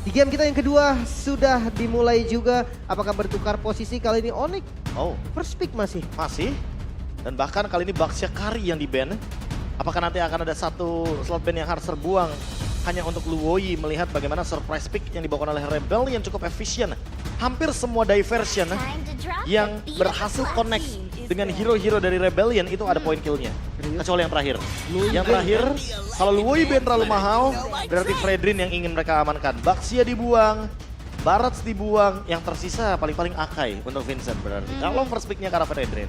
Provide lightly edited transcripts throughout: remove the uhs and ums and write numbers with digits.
Di game kita yang kedua sudah dimulai juga. Apakah bertukar posisi kali ini Onyx? Oh, First pick masih. masih. Dan bahkan kali ini Baxia Kari yang di-ban. Apakah nanti akan ada satu slot ban yang harus terbuang hanya untuk Luoyi melihat bagaimana surprise pick yang dibawakan oleh Rebellion cukup efisien. Hampir semua diversion yang berhasil connect dengan hero-hero dari Rebellion itu ada poin killnya. Kecuali yang terakhir. Yang terakhir, kalau Luoyi ban terlalu mahal, berarti Fredrin yang ingin mereka amankan. Baxia dibuang, Barats dibuang, yang tersisa paling-paling Akai untuk Vincent berarti. Kalau first picknya ke arah Fredrin.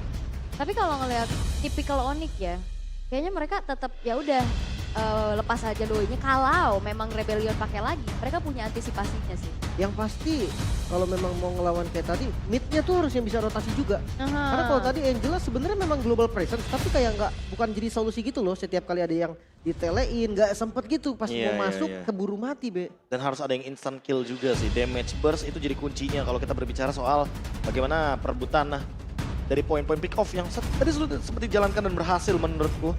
Tapi kalau ngelihat tipikal Onyx ya, kayaknya mereka tetap ya udah lepas aja Luoyi-nya. Kalau memang Rebellion pakai lagi, mereka punya antisipasinya sih. Yang pasti kalau memang mau ngelawan kayak tadi, midnya tuh harus yang bisa rotasi juga. Karena kalau tadi Angela sebenarnya memang global presence, tapi kayak nggak, bukan jadi solusi gitu loh. Setiap kali ada yang ditelein, nggak sempet gitu. Pas Iya, mau iya, masuk iya. keburu mati be. Dan harus ada yang instant kill juga sih. Damage burst itu jadi kuncinya kalau kita berbicara soal bagaimana perebutan dari poin-poin pick off yang tadi sudah sempat dijalankan dan berhasil menurutku.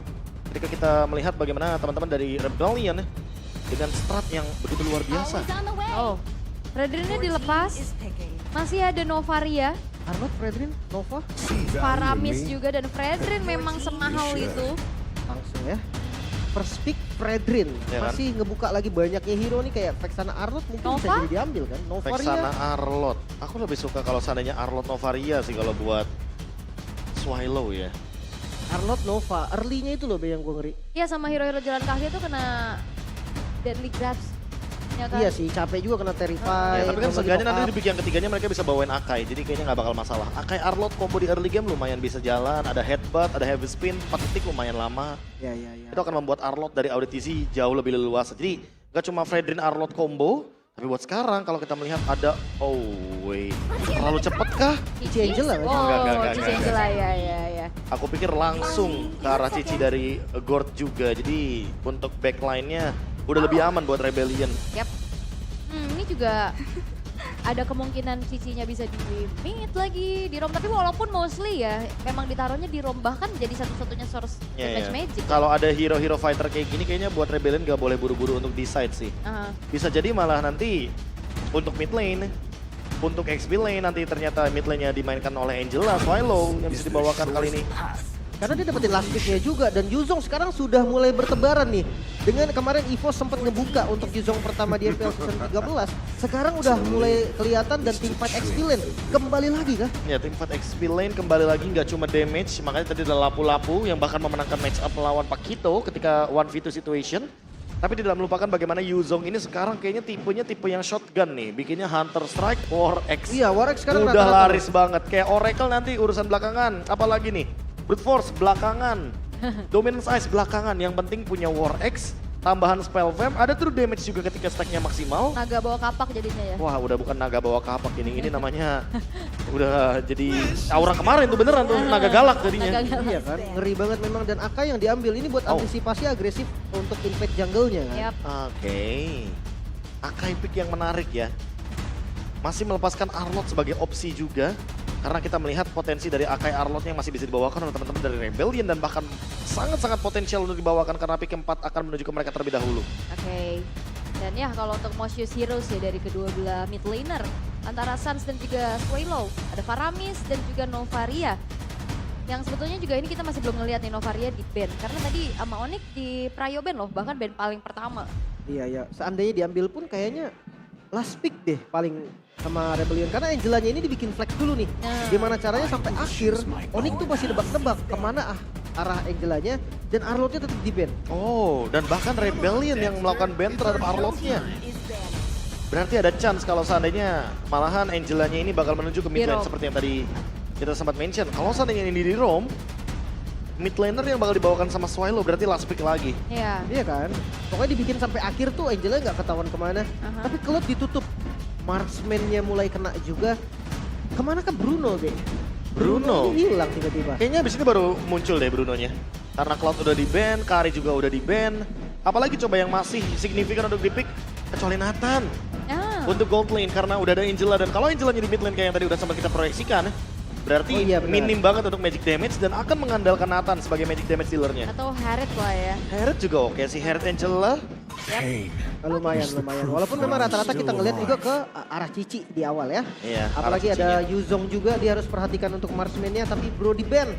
Ketika kita melihat bagaimana teman-teman dari Rebellion dengan strat yang begitu luar biasa. Oh, Fredrinnya dilepas. Masih ada Novaria, Arnold, Fredrin, Nova, Faramis juga, dan Fredrin memang semahal itu. langsung ya. First pick Fredrin, Ya kan? masih ngebuka lagi banyaknya hero nih kayak Vexana Arnold mungkin bisa Nova? jadi diambil kan. Novaria, Vexana Arlot. Aku lebih suka kalau seandainya Arlot Novaria sih kalau buat Swallow ya. Arnold, Nova, early-nya itu loh be yang gue ngeri. Iya, sama hero-hero jalan kaki itu kena Deadly Grabs. Ya kan? Iya sih, capek juga kena Terrify. Ya, tapi kan belum lagi seenggaknya knock nanti up. di pick yang ketiganya mereka bisa bawain Akai, jadi kayaknya nggak bakal masalah. Akai Arlot combo di early game lumayan bisa jalan, ada headbutt, ada heavy spin, 4 detik lumayan lama. Ya, ya, ya. Itu akan membuat Arlot dari auditisi jauh lebih leluasa. Jadi nggak cuma Fredrin Arlot combo, tapi buat sekarang kalau kita melihat ada, oh wait, terlalu cepet kah? Cici Angela kan? Oh, Enggak. Cici Angela, ya. Aku pikir langsung ke arah Cici dari Gord juga, jadi untuk backline-nya udah lebih aman buat Rebellion. Yap. Ini juga ada kemungkinan Cicinya bisa di mid lagi di ROM, tapi walaupun mostly ya memang ditaruhnya di ROM, bahkan jadi satu-satunya source Ya, damage ya. magic. Kalau ada hero-hero fighter kayak gini kayaknya buat Rebellion gak boleh buru-buru untuk decide sih. Aha. Bisa jadi malah nanti untuk mid lane, untuk XP lane nanti ternyata mid lane-nya dimainkan oleh Angela, Swallow yang bisa dibawakan kali ini. Karena dia dapetin last pick-nya juga dan Yuzong sekarang sudah mulai bertebaran nih. Dengan kemarin EVOS sempat ngebuka untuk Yuzong pertama di MPL season 13. Sekarang udah mulai kelihatan dan teamfight XP lane kembali lagi kah? Ya, tim 4 XP lane kembali lagi nggak cuma damage, makanya tadi ada lapu-lapu yang bahkan memenangkan match up melawan Pakito ketika 1v2 situation. Tapi tidak melupakan bagaimana Yuzong ini sekarang kayaknya tipenya tipe yang shotgun nih, bikinnya Hunter Strike, War X. Iya, Warwick sekarang Udah rata-rata. laris banget, kayak Oracle nanti urusan belakangan, apalagi nih, Brute Force belakangan, Dominance Ice belakangan, yang penting punya War X, tambahan spell vamp, ada true damage juga ketika stacknya maksimal. Naga bawa kapak jadinya ya. Wah, udah bukan naga bawa kapak ini namanya udah jadi aura kemarin tuh beneran tuh naga galak jadinya. Naga galak. Iya kan, ngeri banget memang dan Akai yang diambil ini buat Oh. antisipasi agresif untuk invade jungle-nya kan. Yap. Oke, Akai pick yang menarik ya. Masih melepaskan Arlot sebagai opsi juga. Karena kita melihat potensi dari Akai Arlot yang masih bisa dibawakan oleh teman-teman dari Rebellion. Dan bahkan sangat-sangat potensial untuk dibawakan karena pick 4 akan menuju ke mereka terlebih dahulu. Oke. Dan ya kalau untuk most used heroes ya dari kedua belah mid laner, antara Sans dan juga Swallow, ada Faramis dan juga Novaria. Yang sebetulnya juga ini kita masih belum ngeliat nih Novaria di ban. Karena tadi sama Onyx di Prayo ban loh, bahkan ban paling pertama. Iya ya, seandainya diambil pun kayaknya last pick deh paling sama Rebellion. Karena Angelanya ini dibikin flex dulu nih. Nah. Gimana caranya sampai akhir Onyx tuh masih nebak-nebak kemana arah Angelanya dan Arlotnya tetap di ban. Oh, dan bahkan Rebellion yang melakukan ban terhadap Arlotnya. Berarti ada chance kalau seandainya malahan Angelanya ini bakal menuju ke mid Di lane roam. seperti yang tadi kita sempat mention. Kalau seandainya ini di roam, mid laner yang bakal dibawakan sama Swallow berarti last pick lagi. Iya. Iya kan? Pokoknya dibikin sampai akhir tuh Angela nggak ketahuan kemana. Aha. Tapi Cloud ditutup. Marksman-nya mulai kena juga. Kemana ke Bruno deh? Bruno? ini hilang tiba-tiba. Kayaknya abis ini baru muncul deh Brunonya. Karena Cloud udah di ban, Kari juga udah di ban. Apalagi coba yang masih signifikan untuk di pick, kecuali Nathan. Ah. Untuk gold lane karena udah ada Angela. Dan kalau Angela di mid lane kayak yang tadi udah sempat kita proyeksikan, berarti Oh iya, benar. minim banget untuk magic damage dan akan mengandalkan Nathan sebagai magic damage dealernya. Atau Harriet lah ya. Herald juga oke sih, Herald Angela. Lumayan. Walaupun memang rata-rata kita ngelihat juga ke arah Cici di awal ya. Iya, Apalagi arah ada Yuzong juga, dia harus perhatikan untuk marksman-nya, tapi bro di ban.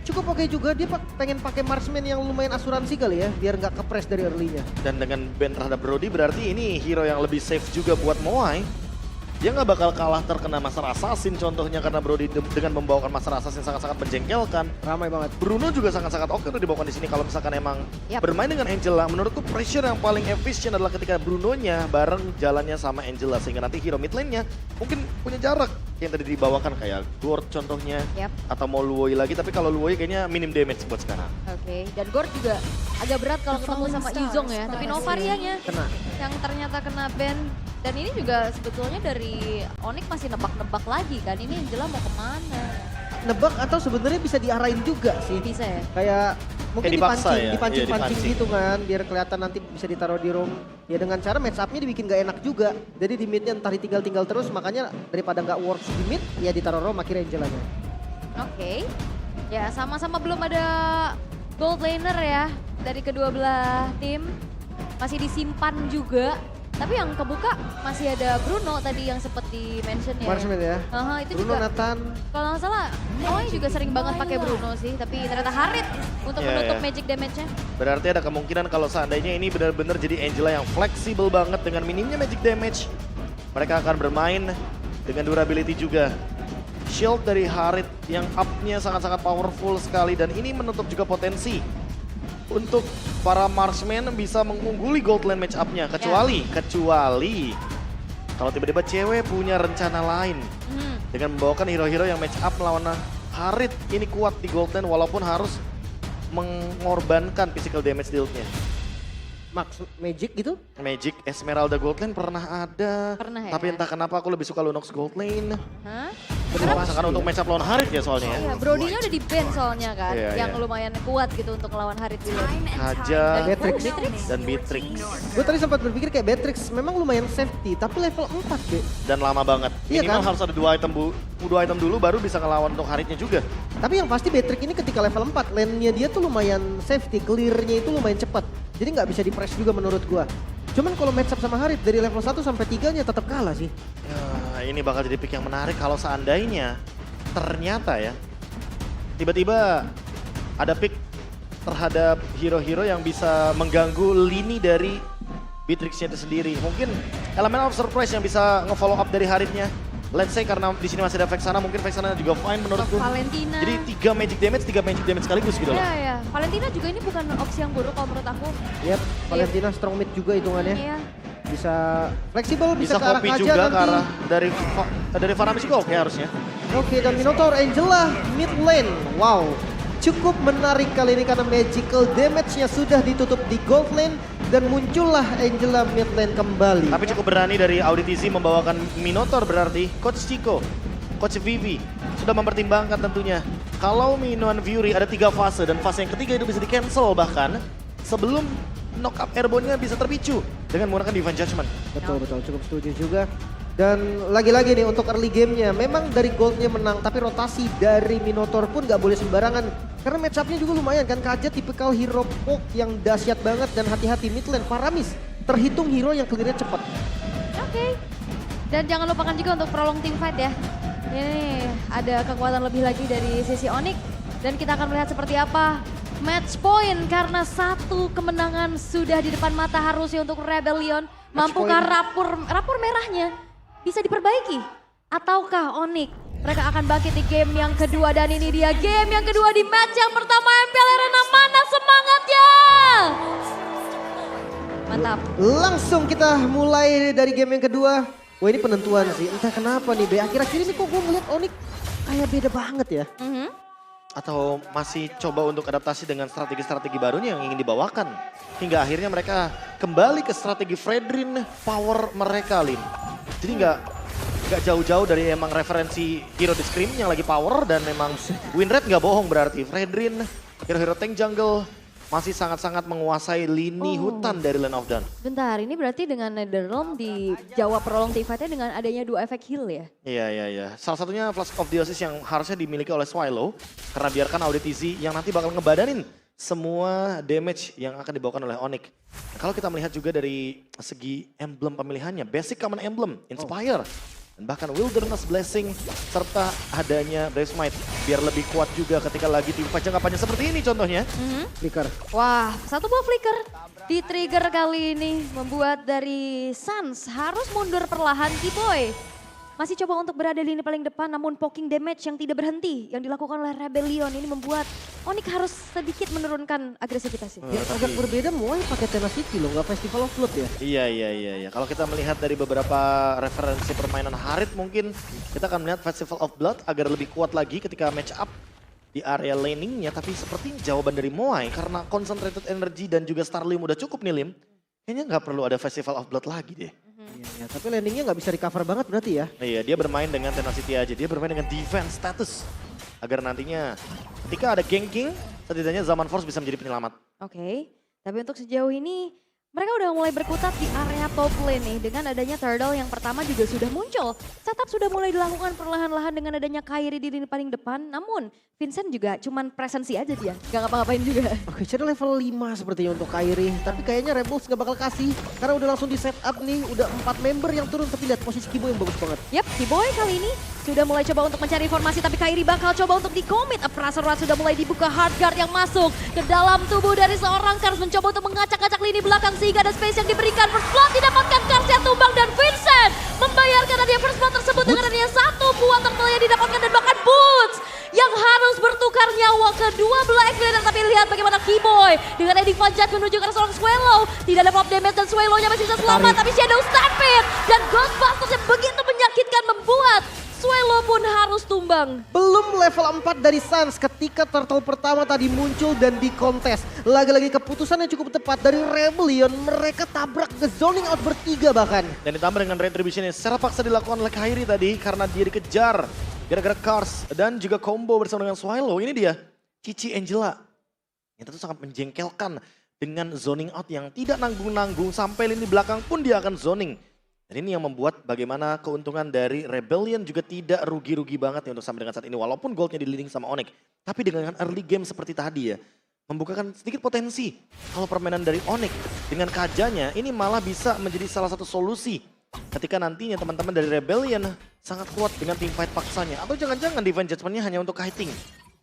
Cukup oke juga, dia pengen pakai marksman yang lumayan asuransi kali ya, biar nggak kepres dari early-nya. Dan dengan ban terhadap Brody berarti ini hero yang lebih safe juga buat Moai. Dia nggak bakal kalah terkena Master Assassin contohnya karena Brody dengan membawakan Master Assassin sangat-sangat menjengkelkan. Ramai banget. Bruno juga sangat-sangat oke untuk dibawakan di sini kalau misalkan emang Yap. bermain dengan Angela. Menurutku pressure yang paling efisien adalah ketika Brunonya bareng jalannya sama Angela sehingga nanti hero mid lane-nya mungkin punya jarak yang tadi dibawakan kayak Gord contohnya Yap. atau mau Luoi lagi tapi kalau Luoi kayaknya minim damage buat sekarang. Oke, dan Gord juga agak berat kalau ketemu sama Yuzong ya, tapi Novarianya Kena. yang ternyata kena ban. Dan ini juga sebetulnya dari Onyx masih nebak-nebak lagi kan, ini Angela mau kemana? Nebak atau sebenarnya bisa diarahin juga sih. Bisa ya? Kayak mungkin Kayak dipaksa ya? Iya, dipancing dipancing. gitu kan, biar kelihatan nanti bisa ditaruh di room. Ya dengan cara match up-nya dibikin gak enak juga. Jadi di mid-nya entah ditinggal-tinggal terus, makanya daripada gak works di mid, ya ditaruh room akhirnya Angelanya. Oke, ya sama-sama belum ada gold laner ya dari kedua belah tim. Masih disimpan juga. Tapi yang kebuka masih ada Bruno tadi yang sempat di-mention ya. Marksman ya. Aha, itu Bruno, juga Nathan. kalau nggak salah, Moai juga sering banget pakai Bruno sih. Tapi ternyata Harit untuk Iya, menutup iya. magic damage-nya. Berarti ada kemungkinan kalau seandainya ini benar-benar jadi Angela yang fleksibel banget dengan minimnya magic damage. Mereka akan bermain dengan durability juga. Shield dari Harit yang up-nya sangat-sangat powerful sekali dan ini menutup juga potensi untuk para marksman bisa mengungguli gold lane match up-nya kecuali kalau tiba-tiba cewek punya rencana lain dengan membawakan hero-hero yang match up melawan Harit ini kuat di gold lane walaupun harus mengorbankan physical damage deal-nya. Max Magic gitu. Magic Esmeralda gold lane pernah ada. Pernah ya? Tapi entah kenapa aku lebih suka Lunox gold lane. Hah? Kalau misalkan untuk match up lawan Harit ya soalnya ya. Iya, Brody-nya udah di-ban soalnya kan. Iya, yang iya. lumayan kuat gitu untuk lawan Harit di lane. Haja Beatrix. dan Beatrix. Gue tadi sempat berpikir kayak Beatrix memang lumayan safety, tapi level 4 deh. Dan lama banget. Iya Minimal kan? harus ada dua item dulu baru bisa ngelawan untuk Haritnya juga. Tapi yang pasti Beatrix ini ketika level 4, lane-nya dia tuh lumayan safety, clear-nya itu lumayan cepat. Jadi nggak bisa di-press juga menurut gua. Cuman kalau match up sama Harit dari level 1 sampai 3-nya tetap kalah sih. Ya, ini bakal jadi pick yang menarik kalau seandainya ternyata ya tiba-tiba ada pick terhadap hero-hero yang bisa mengganggu lini dari Beatrix-nya itu sendiri. Mungkin elemen of surprise yang bisa nge-follow up dari Haritnya. Let's say karena di sini masih ada Vexana, mungkin Vexana juga fine menurutku. Valentina. Jadi 3 magic damage sekaligus gitu loh. Iya, iya. Valentina juga ini bukan opsi yang buruk kalau menurut aku. Yap, Valentina strong mid juga hitungannya. Iya. Bisa fleksibel, bisa, Bisa ke arah copy Kaja juga nanti. ke arah dari Faramis juga oke harusnya. Oke, dan Minotaur Angela mid lane. Wow, cukup menarik kali ini karena magical damage-nya sudah ditutup di gold lane dan muncullah Angela mid lane kembali. Tapi cukup berani dari Auditizi membawakan Minotaur berarti Coach Chico, Coach Vivi sudah mempertimbangkan tentunya. Kalau Minoan Fury ada 3 fase dan fase yang ketiga itu bisa di cancel bahkan sebelum knock up airborne-nya bisa terpicu dengan menggunakan Divine Judgment. Betul, cukup setuju juga. Dan lagi-lagi nih untuk early game-nya, memang dari gold-nya menang, tapi rotasi dari Minotaur pun gak boleh sembarangan. Karena match up-nya juga lumayan kan, Kaja tipikal hero poke yang dahsyat banget dan hati-hati mid lane. Faramis terhitung hero yang clear-nya cepat. Oke. Dan jangan lupakan juga untuk prolong team fight ya. Ini ada kekuatan lebih lagi dari sisi Onyx. Dan kita akan melihat seperti apa match point karena satu kemenangan sudah di depan mata harusnya untuk Rebellion. Mampukah rapor merahnya bisa diperbaiki? Ataukah Onyx mereka akan bangkit di game yang kedua dan ini dia game yang kedua di match yang pertama MPL Arena. Mana semangatnya? Mantap. Langsung kita mulai dari game yang kedua. Wah ini penentuan sih, entah kenapa nih Be. Akhir-akhir ini kok gue ngeliat Onyx kayak beda banget ya. Atau masih coba untuk adaptasi dengan strategi-strategi barunya yang ingin dibawakan. Hingga akhirnya mereka kembali ke strategi Fredrin power mereka, Lin. Jadi nggak jauh-jauh dari emang referensi hero di Scream yang lagi power dan memang win rate nggak bohong berarti. Fredrin, hero-hero tank jungle masih sangat-sangat menguasai lini hutan dari Land of Dawn. Bentar, ini berarti dengan Netherrealm dijawab prolong team fight-nya dengan adanya 2 efek heal ya? Iya. Salah satunya Flask of Theosis yang harusnya dimiliki oleh Swallow. Karena biarkan Auditizi yang nanti bakal ngebadanin semua damage yang akan dibawakan oleh Onyx. Kalau kita melihat juga dari segi emblem pemilihannya, basic common emblem, Inspire, dan bahkan Wilderness Blessing, serta adanya Brave Smite, biar lebih kuat juga ketika lagi tim fight jangka panjang seperti ini contohnya. Flicker. Wah, satu buah flicker di trigger kali ini membuat dari Suns harus mundur perlahan. Keyboy masih coba untuk berada di lini paling depan, namun poking damage yang tidak berhenti yang dilakukan oleh Rebellion ini membuat Onyx harus sedikit menurunkan agresivitasnya. Yang agak berbeda Moai pakai Tenacity loh, nggak Festival of Blood ya. Iya. Kalau kita melihat dari beberapa referensi permainan Harit mungkin kita akan melihat Festival of Blood agar lebih kuat lagi ketika match up di area laningnya. Tapi seperti jawaban dari Moai karena concentrated energy dan juga Starlim udah cukup nih Lim. Kayaknya nggak perlu ada Festival of Blood lagi deh. Iya, tapi landingnya nggak bisa recover banget berarti ya. Iya, dia bermain dengan Tenacity aja. Dia bermain dengan defense status. Agar nantinya ketika ada ganking, setidaknya Zaman Force bisa menjadi penyelamat. Oke, tapi untuk sejauh ini mereka udah mulai berkutat di area top lane nih. Dengan adanya Turtle yang pertama juga sudah muncul. Setup sudah mulai dilakukan perlahan-lahan dengan adanya Kairi di lini paling depan. Namun Vincent juga cuman presensi aja dia, gak ngapa-ngapain juga. Oke, jadi level 5 sepertinya untuk Kairi. Tapi kayaknya Rebels gak bakal kasih. Karena udah langsung di setup nih, udah 4 member yang turun. Tapi lihat posisi Kibo yang bagus banget. Yap, Keyboy kali ini sudah mulai coba untuk mencari informasi. Tapi Kairi bakal coba untuk di-commit. Pressure Rod sudah mulai dibuka, hard guard yang masuk ke dalam tubuh dari seorang Kars. Mencoba untuk mengacak-acak lini belakang sehingga ada space yang diberikan. First blood didapatkan Kars yang tumbang dan Vincent membayarkan hadiah first blood tersebut dengan adanya satu buah turtle yang didapatkan dan bahkan Boots yang harus bertukar nyawa kedua belah X-Blader. Tapi lihat bagaimana Keyboy dengan Edding Van Jat menuju ke seorang Swallow. Tidak ada pop damage dan Swallow-nya masih bisa selamat. Tapi Shadow Stampede dan Ghostbusters yang begitu menyakitkan membuat Swallow pun harus tumbang. Belum level 4 dari Suns ketika turtle pertama tadi muncul dan di kontes. Lagi-lagi keputusan yang cukup tepat dari Rebellion. Mereka tabrak ke zoning out bertiga bahkan. Dan ditambah dengan retribution yang secara paksa dilakukan oleh Kairi tadi karena dia dikejar gara-gara Kars dan juga combo bersama dengan Swallow. Ini dia, Cici Angela. Yang tentu sangat menjengkelkan dengan zoning out yang tidak nanggung-nanggung sampai lini belakang pun dia akan zoning. Dan ini yang membuat bagaimana keuntungan dari Rebellion juga tidak rugi-rugi banget nih untuk sampai dengan saat ini. Walaupun goldnya di leading sama Onyx. Tapi dengan early game seperti tadi ya, membukakan sedikit potensi. Kalau permainan dari Onyx dengan kajanya ini malah bisa menjadi salah satu solusi. Ketika nantinya teman-teman dari Rebellion sangat kuat dengan team fight paksanya. Atau jangan-jangan Divine Judgment-nya hanya untuk kiting.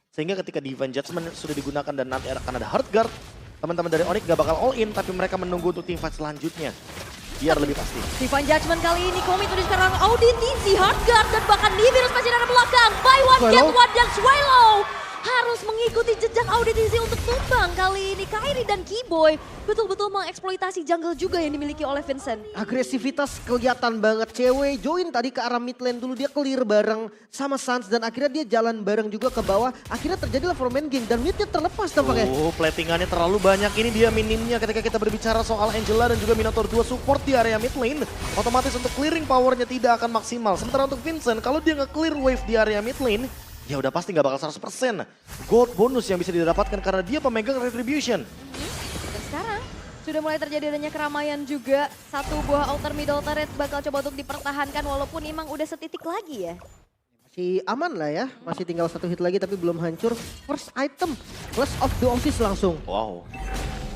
Sehingga ketika Divine Judgment sudah digunakan dan nanti akan ada hard guard. Teman-teman dari Onyx gak bakal all in tapi mereka menunggu untuk team fight selanjutnya. Biar lebih pasti. Divine Judgment kali ini komit udah sekarang Auditisi, Hardguard dan bahkan Nivirus masih ada belakang. Buy one get one dan Swallow harus mengikuti jejak Auditisi untuk tumbang. Kali ini Kairi dan Keyboy betul-betul mengeksploitasi jungle juga yang dimiliki oleh Vincent. Agresivitas kelihatan banget. Cewek join tadi ke arah mid lane dulu. Dia clear bareng sama Suns dan akhirnya dia jalan bareng juga ke bawah. Akhirnya terjadilah formation game dan midnya terlepas tampaknya. Oh, platingannya terlalu banyak. Ini dia minimnya ketika kita berbicara soal Angela dan juga Minotaur 2 support di area mid lane. Otomatis untuk clearing powernya tidak akan maksimal. Sementara untuk Vincent, kalau dia nge-clear wave di area mid lane, ya udah pasti nggak bakal 100%. Gold bonus yang bisa didapatkan karena dia pemegang retribution. Dan sekarang sudah mulai terjadi adanya keramaian juga. Satu buah outer middle turret bakal coba untuk dipertahankan walaupun Imang udah setitik lagi ya. Masih aman lah ya. Masih tinggal satu hit lagi tapi belum hancur. First item plus of the office langsung. Wow.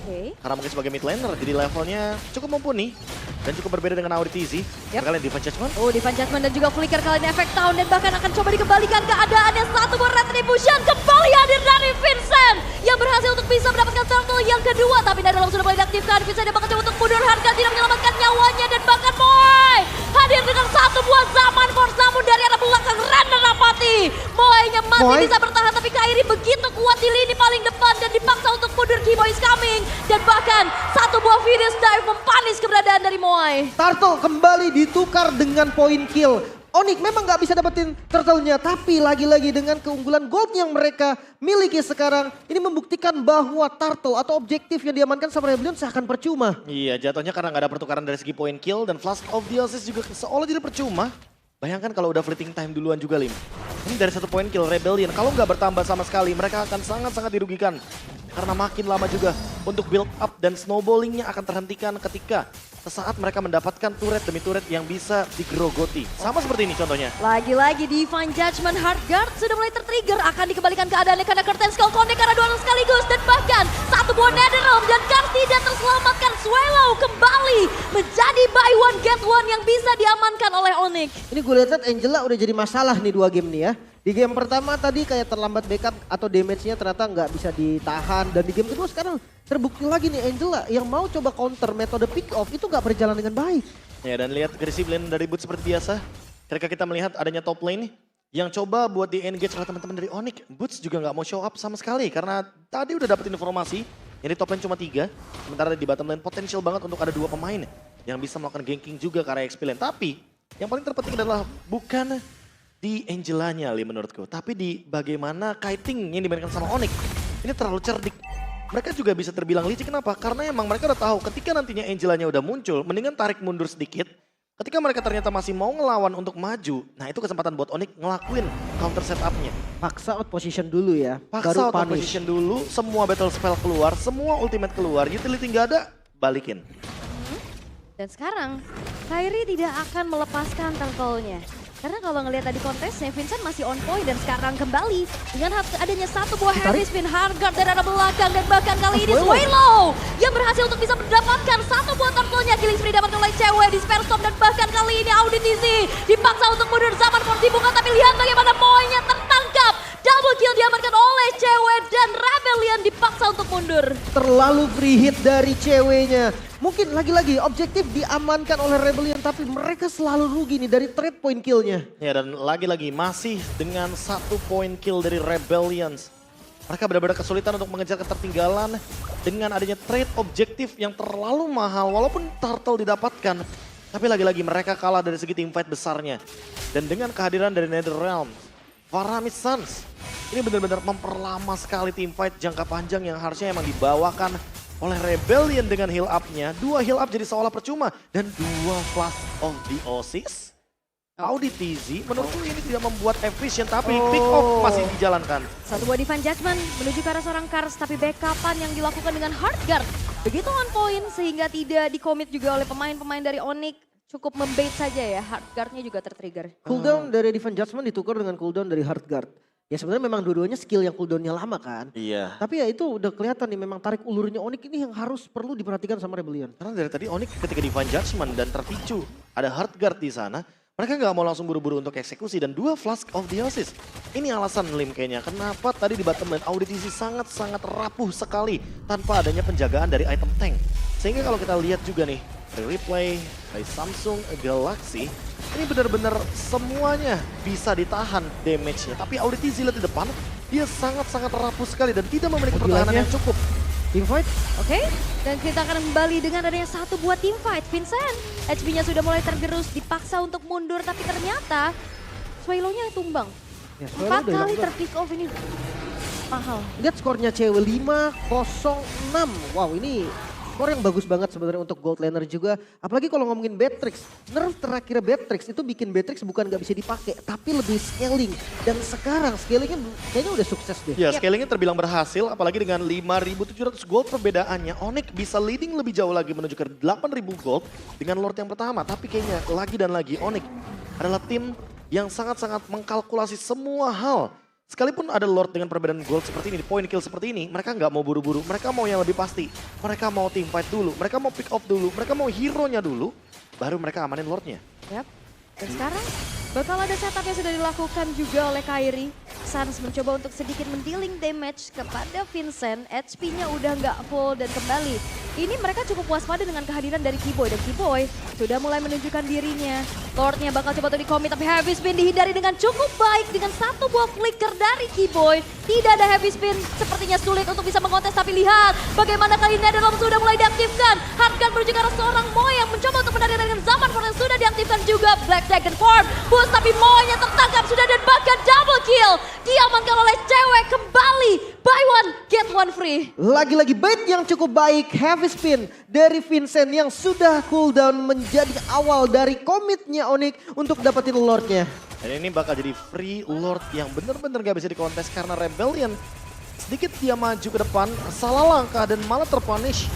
Oke. Karena mungkin sebagai mid laner, jadi levelnya cukup mumpuni. Dan cukup berbeda dengan Auditisi. Yep. Kalian Divine Judgment. Oh, Divine Judgment dan juga Flicker kali ini efek down dan bahkan akan coba dikembalikan keadaannya. Satu buah retribution kembali hadir dari Vincent yang berhasil untuk bisa mendapatkan turtle yang kedua. Tapi dalam sudah mulai diaktifkan, Vincent yang bakal coba untuk mundur, Harga tidak menyelamatkan nyawanya dan bahkan Moai hadir dengan satu buah Zaman Force namun dari arah belakang Randall Rapati. Moai-nya masih bisa bertahan tapi Kairi begitu kuat di lini paling depan dan dipaksa untuk mundur. Keyboy is coming dan bahkan satu buah Furious Dive mempanis keberadaan dari Moai. Turtle kembali ditukar dengan point kill. Onyx memang nggak bisa dapetin turtle-nya, tapi lagi-lagi dengan keunggulan gold yang mereka miliki sekarang, ini membuktikan bahwa turtle atau objektif yang diamankan sama Rebellion seakan percuma. Iya, jatuhnya karena nggak ada pertukaran dari segi point kill dan Flash of the Assist juga seolah jadi percuma. Bayangkan kalau udah fleeting time duluan juga Lim. Ini dari satu point kill Rebellion, kalau nggak bertambah sama sekali mereka akan sangat-sangat dirugikan. Karena makin lama juga untuk build up dan snowballingnya akan terhentikan ketika sesaat mereka mendapatkan turret demi turret yang bisa digerogoti. Sama seperti ini contohnya. Lagi-lagi Divine Judgment Heartguard sudah mulai tertrigger, akan dikembalikan keadaannya karena Curtain Skull Connect karena dua orang sekaligus dan bahkan satu buah Netherrealm dan Kar tidak terselamatkan. Swallow kembali menjadi buy one get one yang bisa diamankan oleh Onyx. Ini gue lihat Angela udah jadi masalah nih 2 game nih ya. Di game pertama tadi kayak terlambat backup atau damage-nya ternyata nggak bisa ditahan. Dan di game kedua sekarang terbukti lagi nih Angela yang mau coba counter metode pick off itu nggak berjalan dengan baik. Ya dan lihat agresif lane dari Boots seperti biasa. Ketika kita melihat adanya top lane yang coba buat di engage oleh teman-teman dari Onyx. Boots juga nggak mau show up sama sekali karena tadi udah dapat informasi. Yang di top lane cuma 3, sementara di bottom lane potensial banget untuk ada 2 pemain yang bisa melakukan ganking juga ke area XP lane. Tapi yang paling terpenting adalah bukan di Angelanya menurutku, tapi di bagaimana kiting yang dimainkan sama Onyx. Ini terlalu cerdik. Mereka juga bisa terbilang licik, kenapa? Karena emang mereka udah tahu ketika nantinya Angelanya udah muncul, mendingan tarik mundur sedikit. Ketika mereka ternyata masih mau ngelawan untuk maju, nah itu kesempatan buat Onyx ngelakuin counter setupnya. Paksa out position dulu ya, Paksa baru out of punish. position dulu, semua battle spell keluar, semua ultimate keluar, utility nggak ada, balikin. Dan sekarang Kairi tidak akan melepaskan turtle-nya. Karena kalau ngelihat tadi kontesnya, Vincent masih on point dan sekarang kembali dengan adanya satu buah heavy spin Heartguard dari arah belakang dan bahkan kali ini Swallow yang berhasil untuk bisa mendapatkan satu buah turtle-nya. Killing spree dapatkan oleh cewek di spare stop dan bahkan kali ini Auditisi dipaksa untuk mundur, zaman for dibuka tapi lihat bagaimana Moy-nya tertangkap. Double kill diamankan oleh cewek dan Rebellion dipaksa untuk mundur. Terlalu free hit dari ceweknya. Mungkin lagi-lagi objektif diamankan oleh Rebellion tapi mereka selalu rugi nih dari trade point killnya. Ya dan lagi-lagi masih dengan 1 point kill dari Rebellions. Mereka benar-benar kesulitan untuk mengejar ketertinggalan dengan adanya trade objektif yang terlalu mahal. Walaupun turtle didapatkan, tapi lagi-lagi mereka kalah dari segi teamfight besarnya. Dan dengan kehadiran dari Netherrealm, Faramis Suns ini benar-benar memperlama sekali teamfight jangka panjang yang harusnya emang dibawakan oleh Rebellion dengan heal up-nya. 2 heal up jadi seolah percuma dan 2 Flash of the Oasis. Auditisi menurutku ini tidak membuat efisien tapi pick off masih dijalankan. Satu buah Divine Judgment menuju ke arah seorang Kars tapi backupan yang dilakukan dengan Heartguard. Begitu on point sehingga tidak dikomit juga oleh pemain-pemain dari Onyx. Cukup membait saja ya, Heartguard-nya juga tertrigger. Cooldown dari Divine Judgment ditukar dengan cooldown dari Heartguard. Ya sebenarnya memang dua-duanya skill yang cooldownnya lama kan. Iya. Tapi ya itu udah kelihatan nih memang tarik ulurnya Onyx ini yang harus perlu diperhatikan sama Rebellion. Karena dari tadi Onyx ketika Divine Judgment dan terpicu ada Heartguard di sana, mereka nggak mau langsung buru-buru untuk eksekusi dan 2 Flask of the Oasis. Ini alasan Lim kayaknya kenapa tadi di bottom lane Auditisi sangat-sangat rapuh sekali tanpa adanya penjagaan dari item tank. Sehingga kalau kita lihat juga nih, dari replay, dari Samsung Galaxy, ini benar-benar semuanya bisa ditahan damage-nya. Tapi Auditisi lihat di depan, dia sangat-sangat rapuh sekali dan tidak memiliki pertahanan yang cukup. Teamfight? Oke, dan kita akan kembali dengan adanya satu buah team fight. Vincent, HP-nya sudah mulai tergerus, dipaksa untuk mundur, tapi ternyata Swallow-nya tumbang. Ya, 4 kali terpick off ini mahal. Lihat skornya cewek 5-0-6. Wow ini skor yang bagus banget sebenarnya untuk gold laner juga. Apalagi kalau ngomongin Beatrix. Nerf terakhir Beatrix itu bikin Beatrix bukan nggak bisa dipakai, tapi lebih scaling. Dan sekarang scalingnya kayaknya udah sukses deh. Ya, scalingnya terbilang berhasil, apalagi dengan 5.700 gold perbedaannya. Onyx bisa leading lebih jauh lagi menuju ke 8.000 gold dengan Lord yang pertama. Tapi kayaknya lagi dan lagi Onyx adalah tim yang sangat-sangat mengkalkulasi semua hal. Sekalipun ada Lord dengan perbedaan gold seperti ini, point kill seperti ini, mereka nggak mau buru-buru. Mereka mau yang lebih pasti. Mereka mau team fight dulu, mereka mau pick off dulu, mereka mau hero-nya dulu, baru mereka amanin Lordnya. Yap. Dan sekarang bakal ada setup yang sudah dilakukan juga oleh Kairi. Suns mencoba untuk sedikit mendealing damage kepada Vincent. HP-nya udah nggak full dan kembali. Ini mereka cukup waspada dengan kehadiran dari Keyboy. Dan Keyboy sudah mulai menunjukkan dirinya. Lordnya bakal coba untuk di-commit tapi heavy spin dihindari dengan cukup baik. Dengan satu buah flicker dari Keyboy. Tidak ada heavy spin, sepertinya sulit untuk bisa mengontes. Tapi lihat bagaimana kali Netherrealm sudah mulai diaktifkan. Heartguard menuju ke arah seorang Moy yang mencoba untuk menarik dengan zaman yang sudah diaktifkan juga. Black Dragon Form boost tapi Moy-nya tertangkap sudah dan bahkan double kill. Diamankan oleh cewek kembali. Buy one, get one free. Lagi-lagi bait yang cukup baik, heavy spin dari Vincent yang sudah cooldown menjadi awal dari komitnya Onyx untuk dapetin Lordnya. Dan ini bakal jadi free Lord yang benar-benar gak bisa dikontes karena Rebellion sedikit dia maju ke depan, salah langkah dan malah terpunish.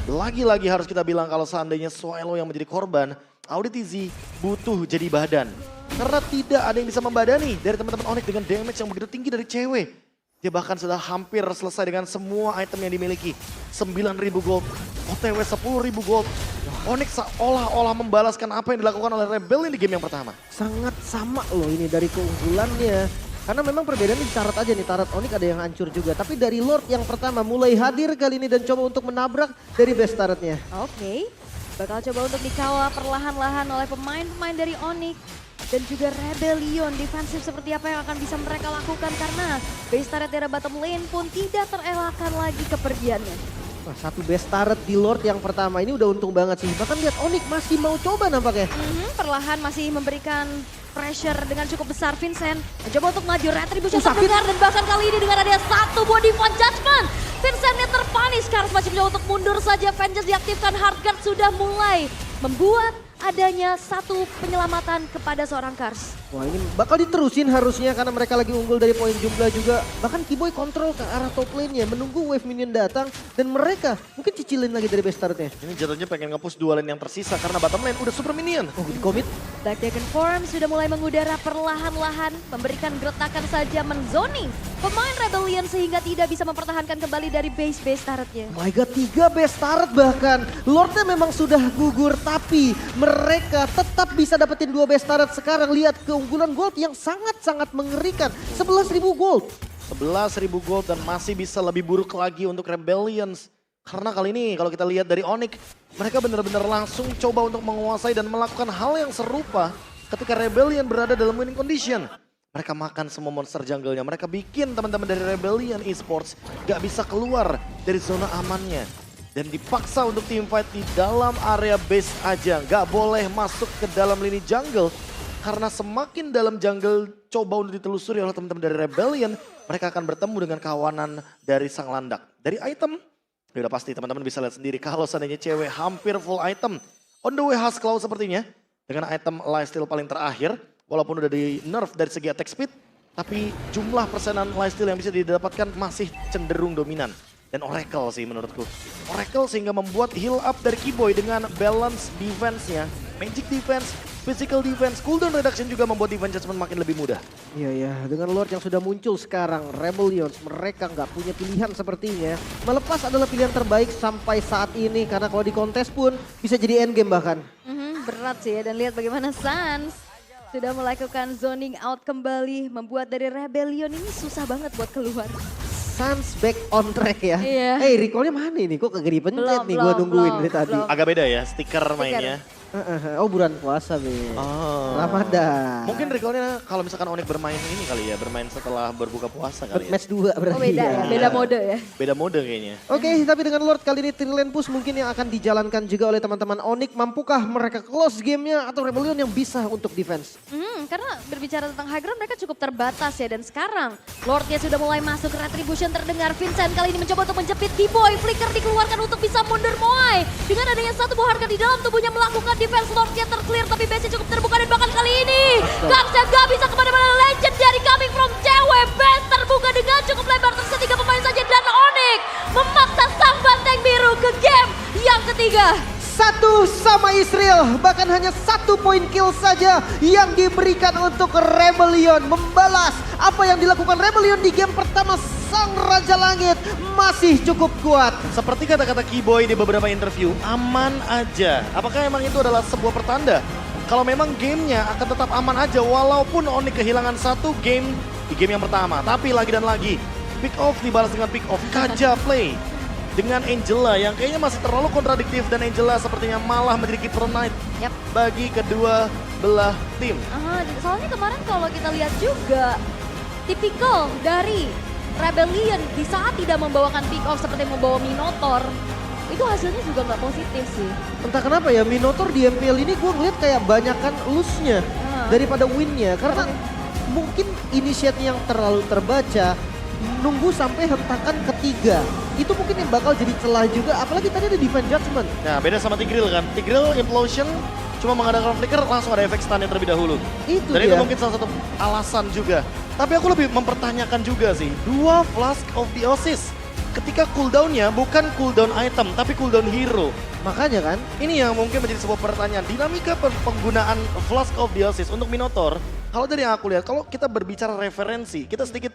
Lagi-lagi harus kita bilang kalau seandainya Swallow yang menjadi korban, Auditizi butuh jadi badan. Karena tidak ada yang bisa membadani dari teman-teman Onyx dengan damage yang begitu tinggi dari cewek. Dia bahkan sudah hampir selesai dengan semua item yang dimiliki. 9.000 gold, OTW 10.000 gold. Onyx seolah-olah membalaskan apa yang dilakukan oleh Rebellion di game yang pertama. Sangat sama loh ini dari keunggulannya. Karena memang perbedaan di turret aja nih, turret Onyx ada yang hancur juga. Tapi dari Lord yang pertama mulai hadir kali ini dan coba untuk menabrak dari base turretnya. Oke, bakal coba untuk dikawal perlahan-lahan oleh pemain-pemain dari Onyx. Dan juga Rebellion, defensif seperti apa yang akan bisa mereka lakukan karena base turret dari bottom lane pun tidak terelakkan lagi kepergiannya. Wah, satu base turret di Lord yang pertama ini udah untung banget sih. Bahkan lihat Onyx masih mau coba nampaknya. Perlahan masih memberikan pressure dengan cukup besar. Vincent mencoba untuk maju, Retribution Sakit. terdengar dan bahkan kali ini dengan adanya satu buah Divine Judgment. Vincentnya terpanis, Kars masih mencoba untuk mundur saja. Vengeance diaktifkan, Heartguard sudah mulai membuat adanya satu penyelamatan kepada seorang Kars. Wah, ini bakal diterusin harusnya karena mereka lagi unggul dari poin jumlah juga. Bahkan Kiboy kontrol ke arah top lane-nya, menunggu wave minion datang dan mereka mungkin cicilin lagi dari base turret-nya. Ini jatuhnya pengen nge-push 2 lane yang tersisa karena bottom lane udah super minion. Oh, di commit. Black Dragon Form sudah mulai mengudara perlahan-lahan, memberikan gertakan saja menzoning pemain Rebellion sehingga tidak bisa mempertahankan kembali dari base turretnya. Oh my god, 3 base turret bahkan. Lordnya memang sudah gugur tapi mereka tetap bisa dapetin 2 base turret. Sekarang lihat keunggulan gold yang sangat-sangat mengerikan. 11.000 gold. 11.000 gold dan masih bisa lebih buruk lagi untuk Rebellions. Karena kali ini kalau kita lihat dari Onyx, mereka benar-benar langsung coba untuk menguasai dan melakukan hal yang serupa ketika Rebellion berada dalam winning condition. Mereka makan semua monster jungle-nya, mereka bikin teman-teman dari Rebellion Esports gak bisa keluar dari zona amannya. Dan dipaksa untuk teamfight di dalam area base aja, gak boleh masuk ke dalam lini jungle. Karena semakin dalam jungle coba untuk ditelusuri oleh teman-teman dari Rebellion, mereka akan bertemu dengan kawanan dari sang landak. Dari item, ya udah pasti teman-teman bisa lihat sendiri kalau seandainya cewek hampir full item. On the way Husklaw sepertinya, dengan item lifesteal paling terakhir, walaupun udah di nerf dari segi attack speed, tapi jumlah persenan lifesteal yang bisa didapatkan masih cenderung dominan. Dan Oracle sih menurutku. Oracle sehingga membuat heal up dari Kiboy dengan balance defense-nya. Magic defense, physical defense, cooldown reduction juga membuat defense judgment makin lebih mudah. Iya, dengan Lord yang sudah muncul sekarang, Rebellions mereka nggak punya pilihan sepertinya. Melepas adalah pilihan terbaik sampai saat ini karena kalau di kontes pun bisa jadi endgame bahkan. Berat sih ya, dan lihat bagaimana Sans sudah melakukan zoning out kembali, membuat dari Rebellion ini susah banget buat keluar. Sans back on track ya. Iya. Recall-nya mana ini? Kok kagak dipencet nih? Gue Belum, nungguin belum, dari tadi. belum. Agak beda ya, stiker mainnya. Oh, bulan puasa, Be. Oh. Ramadan. Mungkin recall-nya kalau misalkan Onyx bermain ini kali ya, bermain setelah berbuka puasa kali ya. Match 2 berarti. Oh beda ya, beda mode ya. Beda mode kayaknya. Oke, tapi dengan Lord kali ini Trillian Push mungkin yang akan dijalankan juga oleh teman-teman Onyx. Mampukah mereka close gamenya atau Rebellion yang bisa untuk defense? Karena berbicara tentang high ground mereka cukup terbatas ya. Dan sekarang Lordnya sudah mulai masuk, Retribution terdengar. Vincent kali ini mencoba untuk menjepit Kiboy. Flicker dikeluarkan untuk bisa mundur Moai. Dengan adanya satu buah harga di dalam tubuhnya melakukan defense, Lordnya terclear tapi base cukup terbuka. Dan bahkan kali ini Karsnya gak bisa kemana-mana, legendary coming from cewek. Base terbuka dengan cukup lebar, tersisa 3 pemain saja. Dan Onyx memaksa sang banteng biru ke game yang ketiga. Satu sama Israel, bahkan hanya 1 poin kill saja yang diberikan untuk Rebellion. Membalas apa yang dilakukan Rebellion di game pertama, sang Raja Langit masih cukup kuat. Seperti kata-kata Kiboy di beberapa interview, aman aja. Apakah emang itu adalah sebuah pertanda? Kalau memang gamenya akan tetap aman aja walaupun Onyx kehilangan 1 game di game yang pertama. Tapi lagi dan lagi, pick off dibalas dengan pick off, Kaja play. Dengan Angela yang kayaknya masih terlalu kontradiktif dan Angela sepertinya malah menjadi keeper night bagi kedua belah tim. Soalnya kemarin kalau kita lihat juga tipikal dari Rebellion di saat tidak membawakan pick off seperti membawa Minotaur, itu hasilnya juga nggak positif sih. Entah kenapa ya Minotaur di MPL ini gue ngeliat kayak banyakan lose-nya daripada win-nya. Karena mungkin initiate-nya yang terlalu terbaca, nunggu sampai hentakan ketiga. Itu mungkin yang bakal jadi celah juga, apalagi tadi ada Divine Judgment. Nah beda sama Tigreal kan, Tigreal Implosion cuma mengadakan flicker langsung ada efek stun yang terlebih dahulu. Itu Dan dia. itu mungkin salah satu alasan juga. Tapi aku lebih mempertanyakan juga sih, 2 Flask of the Oasis. ketika cooldownnya bukan cooldown item, tapi cooldown hero. Makanya kan, Ini yang mungkin menjadi sebuah pertanyaan. Dinamika penggunaan Flask of Dionysus untuk Minotaur, kalau dari yang aku lihat, kalau kita berbicara referensi, kita sedikit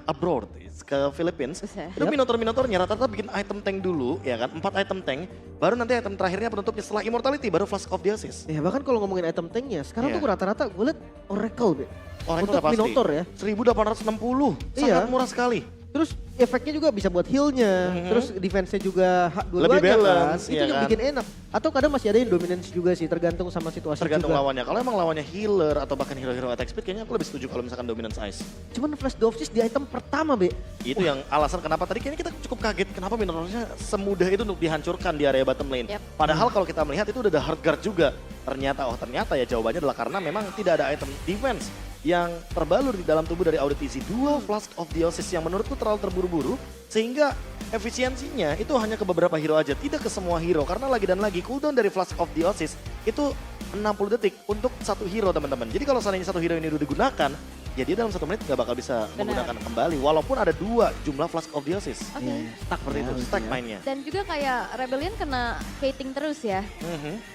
abroad ke Philippines. Buset. Itu Minotaur-Minotaurnya rata-rata bikin item tank dulu, ya kan, 4 item tank, baru nanti item terakhirnya penutupnya setelah Immortality, baru Flask of Dionysus. ya bahkan kalau ngomongin item tanknya, sekarang Iya. tuh rata-rata gue liat Oracle, Be. Orang itu Untuk udah pasti. Minotaur ya. 1860, Iya. sangat murah sekali. Terus efeknya juga bisa buat heal-nya, terus defense-nya juga Lebih dua-duanya balance, kan. Itu iya yang kan? bikin enak. Atau kadang masih ada yang dominance juga sih, tergantung sama situasi Tergantung juga. lawannya. Kalau emang lawannya healer atau bahkan hero-hero attack speed, kayaknya aku lebih setuju kalau misalkan dominance ice. Cuman Flash Dovsis di item pertama, Be. Itu yang alasan kenapa tadi kayaknya kita cukup kaget kenapa Minotaurnya semudah itu untuk dihancurkan di area bottom lane. Yep. Padahal kalau kita melihat itu udah ada hard guard juga. Ternyata ya jawabannya adalah karena memang tidak ada item defense yang terbalur di dalam tubuh dari Audit Easy. Dua Flask of Dionysus yang menurutku terlalu terburu-buru sehingga efisiensinya itu hanya ke beberapa hero aja, tidak ke semua hero. Karena lagi dan lagi cooldown dari Flask of Dionysus itu 60 detik untuk satu hero teman-teman. Jadi kalau seandainya satu hero ini udah digunakan, ya dia dalam 1 menit nggak bakal bisa Benar. menggunakan kembali. Walaupun ada 2 jumlah Flask of Dionysus. Oke. Iya, Stuck seperti itu, stuck mainnya. Dan juga kayak Rebellion kena hating terus ya.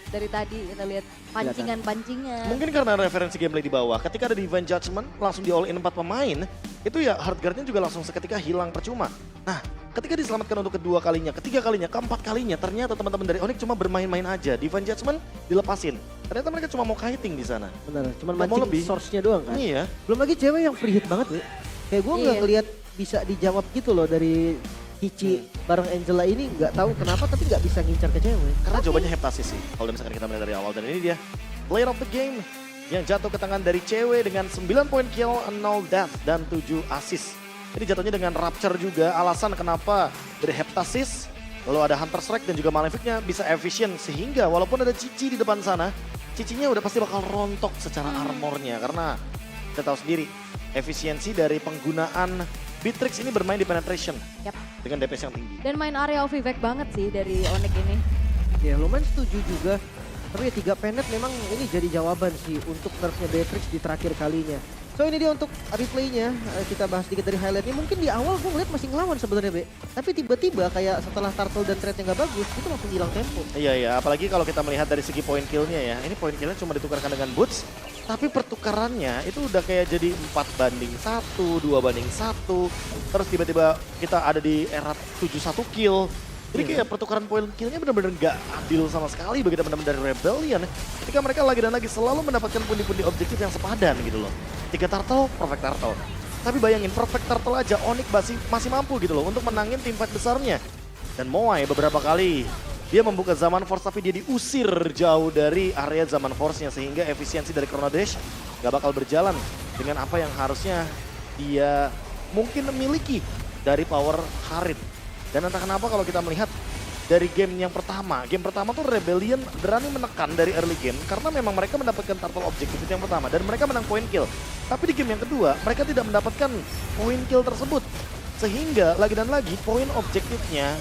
Dari tadi kita lihat pancingan-pancingan. Mungkin karena referensi gameplay di bawah, ketika ada Divine Judgment langsung di all in 4 pemain, itu ya hard guard-nya juga langsung seketika hilang percuma. Nah, ketika diselamatkan untuk kedua kalinya, ketiga kalinya, keempat kalinya, ternyata teman-teman dari Onyx cuma bermain-main aja. Divine Judgment dilepasin. Ternyata mereka cuma mau kiting di sana. Bener, cuman Nggak mau mancing lebih. source-nya doang kan. Iya. Belum lagi cewek yang free hit banget, Be. Kayak gue nggak Iya. ngeliat bisa dijawab gitu loh dari Kici bareng Angela ini, nggak tahu kenapa tapi nggak bisa ngincar ke cewek. Karena jawabannya heptasis sih, kalau misalkan kita melihat dari awal. Dan ini dia, player of the game yang jatuh ke tangan dari cewek dengan 9 point kill, 0 death, dan 7 assist. Ini jatuhnya dengan Rapture juga, alasan kenapa dari heptasis, lalu ada Hunter Strike dan juga Maleficnya bisa efisien. Sehingga walaupun ada Cici di depan sana, Cicinya udah pasti bakal rontok secara armornya. Karena kita tahu sendiri, efisiensi dari penggunaan Beatrix ini bermain di penetration Yap. dengan DPS yang tinggi. Dan main area of effect banget sih dari Onyx ini. Ya lumayan setuju juga. Tapi ya 3 penet memang ini jadi jawaban sih untuk nerfnya Beatrix di terakhir kalinya. So ini dia untuk replaynya, kita bahas sedikit dari highlightnya. Mungkin di awal gue ngeliat masih ngelawan sebenarnya, Be. Tapi tiba-tiba kayak setelah turtle dan trade yang gak bagus, itu langsung hilang tempo. Iya, apalagi kalau kita melihat dari segi point kill-nya ya. Ini point kill-nya cuma ditukarkan dengan boots, tapi pertukarannya itu udah kayak jadi 4-1, 2-1. Terus tiba-tiba kita ada di era 7-1 kill. Jadi kayak pertukaran point kill-nya benar-benar gak adil sama sekali bagi teman-teman dari Rebellion. Ketika mereka lagi dan lagi selalu mendapatkan pundi-pundi objektif yang sepadan gitu loh. 3 turtle, perfect turtle. Tapi bayangin, perfect turtle aja Onyx masih mampu gitu loh untuk menangin tim fight besarnya. Dan Moai beberapa kali dia membuka Zaman Force tapi dia diusir jauh dari area Zaman Force-nya. Sehingga efisiensi dari Chrono Dash gak bakal berjalan dengan apa yang harusnya dia mungkin memiliki dari power Harit. Dan entah kenapa kalau kita melihat dari game pertama tuh Rebellion berani menekan dari early game karena memang mereka mendapatkan turtle objektif itu yang pertama dan mereka menang point kill. Tapi di game yang kedua mereka tidak mendapatkan point kill tersebut sehingga lagi dan lagi poin objektifnya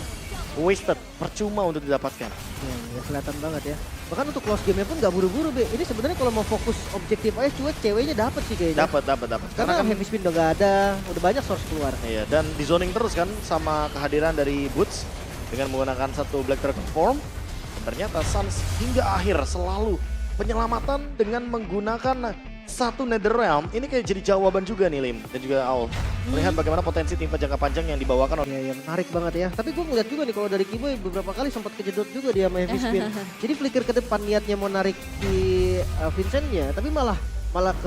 wasted, percuma untuk didapatkan. Ya kelihatan banget ya. Bahkan untuk close game-nya pun gak buru-buru, Be. Ini sebenarnya kalau mau fokus objektif aja cuek, ceweknya dapet sih kayaknya. Dapat. Karena kan heavy spin udah gak ada, udah banyak source keluar. Iya, dan di zoning terus kan sama kehadiran dari Boots dengan menggunakan satu Black Dragon Form. Dan ternyata Suns hingga akhir selalu penyelamatan dengan menggunakan satu Netherrealm. Ini kayak jadi jawaban juga nih Lim dan juga Aul. Melihat bagaimana potensi tim fight jangka panjang yang dibawakan oleh Ya, yang menarik banget ya. Tapi gue ngeliat juga nih kalau dari Kiboy beberapa kali sempat kejedot juga dia sama heavy spin. Jadi flicker ke depan niatnya mau narik di Vincent-nya, tapi malah ke